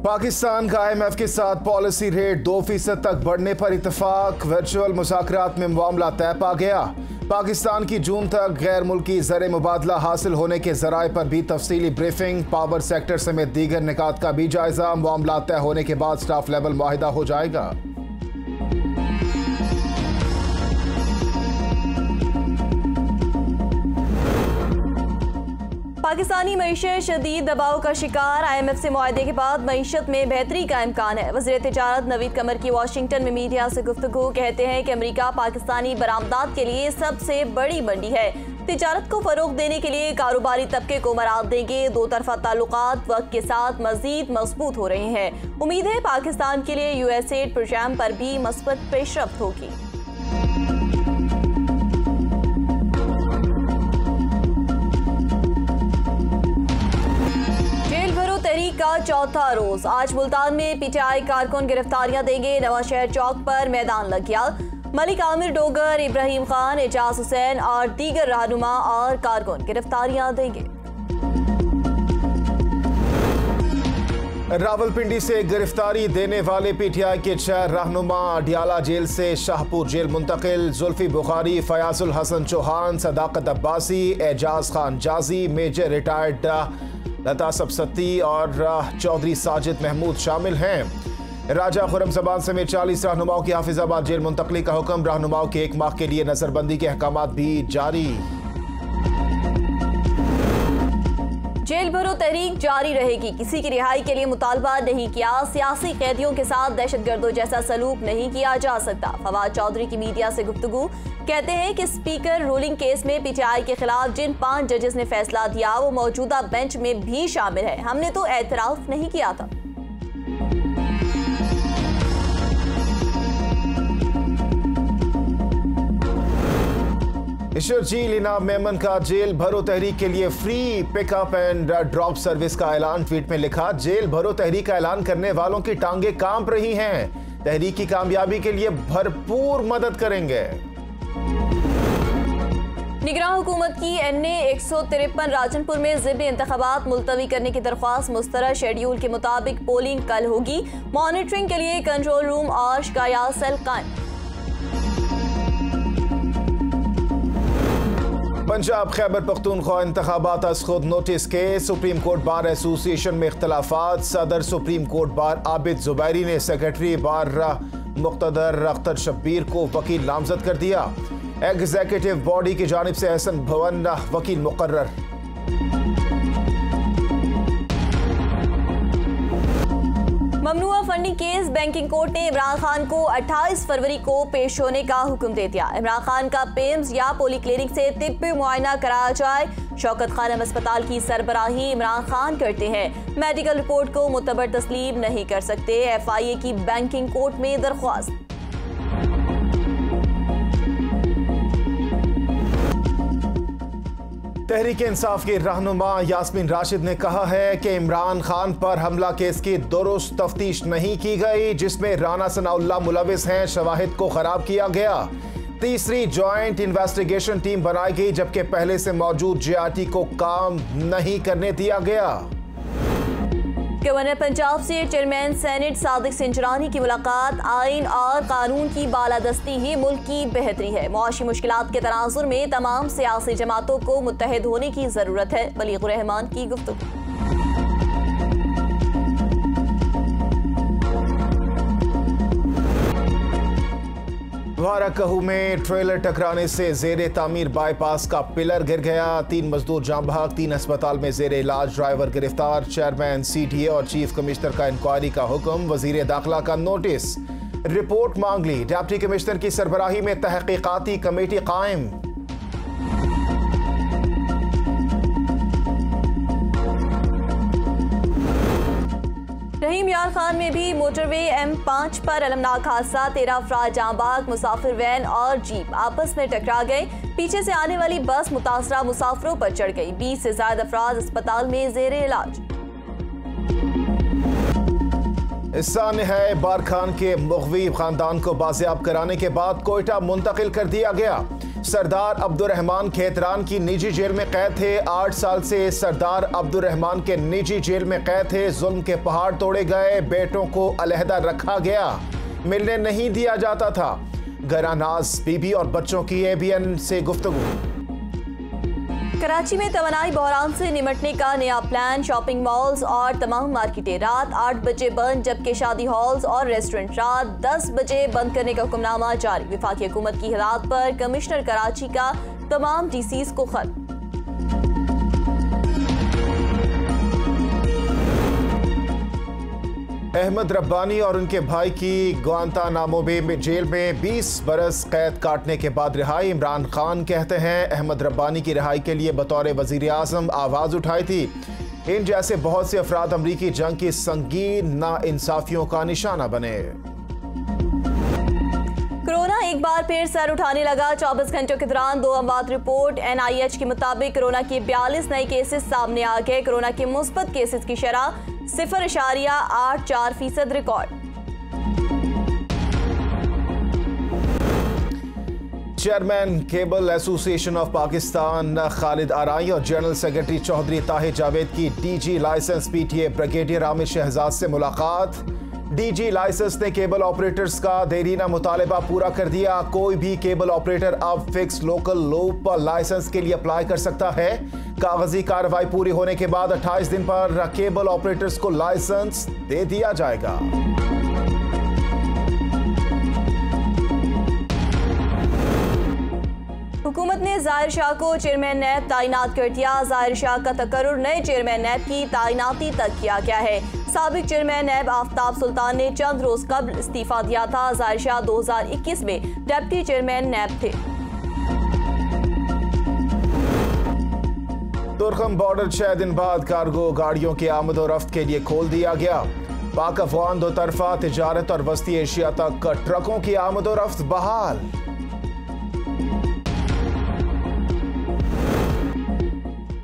पाकिस्तान का IMF के साथ पॉलिसी रेट 2% तक बढ़ने पर इत्तेफाक। वर्चुअल मुज़ाकरात में मामला तय पा गया। पाकिस्तान की जून तक गैर मुल्की ज़र मुबादला हासिल होने के ज़राए पर भी तफसीली ब्रीफिंग। पावर सेक्टर समेत दीगर निकात का भी जायजा। मामला तय होने के बाद स्टाफ लेवल मुआहिदा हो जाएगा। पाकिस्तानी मईशत शदीद दबाव का शिकार। IMF से मुआहदे के बाद मईशत में बेहतरी का इम्कान है। वज़ीर तिजारत नवीद कमर की वाशिंगटन में मीडिया से गुफ्तगू। कहते हैं कि अमेरिका पाकिस्तानी बरामदात के लिए सबसे बड़ी मंडी है। तिजारत को फरोग देने के लिए कारोबारी तबके को मराद देंगे। दो तरफा ताल्लुकात वक्त के साथ मजीद मजबूत हो रहे हैं। उम्मीद है पाकिस्तान के लिए USAID प्रोग्राम पर भी मस्बत पेशरफ्त होगी। का चौथा रोज आज मुल्तान में PTI कारकुन गिरफ्तारियां देंगे। नवाशहर चौक पर मैदान लग गया। मलिक आमिर डोगर, इब्राहिम खान, एजाज हुसैन और दीगर रहनुमा और कारकुन गिरफ्तारियां देंगे। रावलपिंडी से गिरफ्तारी देने वाले PTI के 6 रहनुमा अडियाला जेल से शाहपुर जेल मुंतकिल। जुल्फी बुखारी, फयाजुल हसन चौहान, सदाकत अब्बासी, एजाज खान जाजी, मेजर रिटायर्ड लता सबसती और चौधरी साजिद महमूद शामिल हैं। राजा खुरम जबान समेत 40 रहनुमाओं की हाफिजाबाद जेल मुंतकली का हुक्म। रहनुमाओं के 1 माह के लिए नजरबंदी के अहकामात भी जारी। जेल भरो तहरीक जारी रहेगी। किसी की रिहाई के लिए मुतालबा नहीं किया। सियासी कैदियों के साथ दहशतगर्दों जैसा सलूक नहीं किया जा सकता। फवाद चौधरी की मीडिया से गुफ्तगू। कहते हैं कि स्पीकर रूलिंग केस में PTI के खिलाफ जिन 5 जजेस ने फैसला दिया वो मौजूदा बेंच में भी शामिल है। हमने तो एतराफ नहीं किया था। शर्जील इनाम मेमन का जेल भरो तहरीक के लिए free pickup and drop service का ऐलान। ट्वीट में लिखा, जेल भरो तहरीक का ऐलान करने वालों की टांगे कांप रही हैं। तहरीक की कामयाबी के लिए भरपूर मदद करेंगे। निगरान हुकूमत की NA 153 राजनपुर में ज़िमनी इंतखाबात मुलतवी करने की दरख्वास्त मुस्तरद शेड्यूल के मुताबिक पोलिंग कल होगी। मॉनिटरिंग के लिए कंट्रोल रूम और शिकायत सेल कायम। पंजाब खैबर पख्तूनख्वा इंतखाबात अज खुद नोटिस के। सुप्रीम कोर्ट बार एसोसिएशन में इख्तलाफात। सदर supreme court bar Abid Zubairi ने सेक्रेटरी बार मुख्तदर अख्तर शब्बीर को वकील नामजद कर दिया। एग्जीक्यूटिव बॉडी की जानिब से एहसन भवन वकील मुकर्रर। ममनुआ फंडिंग केस। बैंकिंग कोर्ट ने इमरान खान को 28 फरवरी को पेश होने का हुक्म दे दिया। इमरान खान का पेम्स या पोली क्लिनिक से तिब्बी मुआयना कराया जाए। शौकत खानम अस्पताल की सरबराही इमरान खान करते हैं। मेडिकल रिपोर्ट को मुतबर तस्लीम नहीं कर सकते। FIA की बैंकिंग कोर्ट में दरख्वास्त। तहरीक इंसाफ की रहनुमा यास्मीन राशिद ने कहा है कि इमरान खान पर हमला केस की दुरुस्त तफ्तीश नहीं की गई, जिसमें राना सनाउल्लाह मुलविस हैं। शवाहिद को खराब किया गया। तीसरी जॉइंट इन्वेस्टिगेशन टीम बनाई गई, जबकि पहले से मौजूद JRT को काम नहीं करने दिया गया। गवर्नर पंजाब से चेयरमैन सेनेट सादिक सिंजरानी की मुलाकात। आइन और कानून की बालादस्ती ही मुल्क की बेहतरी है। मुआशी मुश्किलात के तनाजुर में तमाम सियासी जमातों को मुत्तहिद होने की जरूरत है। बलीगुर रहमान की गुफ्तगू। वाराकहू में ट्रेलर टकराने से जेरे तामीर बाईपास का पिलर गिर गया। 3 मजदूर जाम बहक। 3 अस्पताल में जेरे इलाज। ड्राइवर गिरफ्तार। चेयरमैन CTA और चीफ कमिश्नर का इंक्वायरी का हुक्म। वजीर दाखिला का नोटिस। रिपोर्ट मांग ली। डिप्टी कमिश्नर की सरबराही में तहकीकाती कमेटी कायम। रहीम यार खान में भी मोटरवे M5 पर अलमनाक हादसा। 13 अफराद जाम बहक। मुसाफिर वैन और जीप आपस में टकरा गए। पीछे से आने वाली बस मुतासरा मुसाफिरों पर चढ़ गई। 20 से ज्यादा अफराद अस्पताल में जेरे इलाज। सानिहा बार खान के मुग़वी खानदान को बाजियाब कराने के बाद कोयटा मुंतकिल कर दिया गया। सरदार अब्दुर्रहमान खेतरान की निजी जेल में कैद थे। 8 साल से सरदार अब्दुर्रहमान के निजी जेल में कैद थे। जुल्म के पहाड़ तोड़े गए, बेटों को अलहदा रखा गया, मिलने नहीं दिया जाता था। गरानाज बीबी और बच्चों की ABN से गुफ्तगू। कराची में तवानाई बहरान से निमटने का नया प्लान। शॉपिंग मॉल्स और तमाम मार्केटें रात 8 बजे बंद, जबकि शादी हॉल्स और रेस्टोरेंट रात 10 बजे बंद करने का हुक्मनामा जारी। वफाकी हुकूमत की हिदायत पर कमिश्नर कराची का तमाम DCs को खत। अहमद रब्बानी और उनके भाई की ग्वांतानामो बे में जेल में 20 बरस कैद काटने के बाद रिहाई। इमरान खान कहते हैं अहमद रब्बानी की रिहाई के लिए बतौर वजीर आज़म आवाज़ उठाई थी। इन जैसे बहुत से अफराद अमरीकी जंग की संगीन नाइंसाफियों का निशाना बने। कोरोना एक बार फिर सर उठाने लगा। 24 घंटों के दौरान 2 अमवात रिपोर्ट। NIH के मुताबिक कोरोना के 42 नए केसेस सामने आ गए। कोरोना के मुस्बत केसेस की शरह 0.84% record. Chairman cable association of Pakistan Khalid Arain और जनरल सेक्रेटरी चौधरी ताहिर जावेद की DG licence PTA brigadier Amir Shahzad से मुलाकात। DG लाइसेंस ने केबल ऑपरेटर्स का देरीना मुतालबा पूरा कर दिया। कोई भी केबल ऑपरेटर अब फिक्स लोकल लूप लाइसेंस के लिए अप्लाई कर सकता है। कागजी कार्रवाई पूरी होने के बाद 28 दिन पर केबल ऑपरेटर्स को लाइसेंस दे दिया जाएगा। हुकूमत ने जाहिर शाह को चेयरमैन नैब तैनात कर दिया। जाहिर शाह का तकर्रुर नए चेयरमैन नैब की तैनाती तक किया गया है। साबिक चेयरमैन नैब आफ्ताब सुल्तान ने चंद रोज कबल इस्तीफा दिया था। जाहिर शाह 2021 में डिप्टी चेयरमैन नैब थे। तुर्कम बॉर्डर 6 दिन बाद कार्गो गाड़ियों की आमद और रफ्त के लिए खोल दिया गया। पाक अफगान दो तरफा तिजारत और वस्ती एशिया तक ट्रकों की आमद और रफ्त बहाल।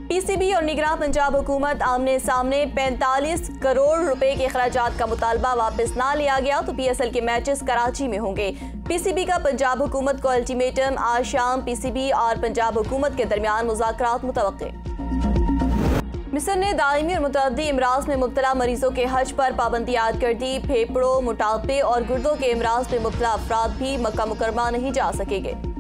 PCB और निगरान पंजाब हुकूमत आमने सामने। 45 करोड़ रुपए के खराजात का मुतालबा वापस ना लिया गया तो PSL के मैचेस कराची में होंगे। PCB का पंजाब हुकूमत को अल्टीमेटम। आज शाम PCB और पंजाब हुकूमत के दरमियान मुज़ाकरात मुतवक्के। मिस्र ने दायमी और मुतअद्दी इमराज में मुब्तला मरीजों के हज पर पाबंदी आयद कर दी। फेफड़ों, मोटापे और गुर्दों के इमराज में मुब्तला अफराद भी मक्का मुकरमा नहीं जा सकेंगे।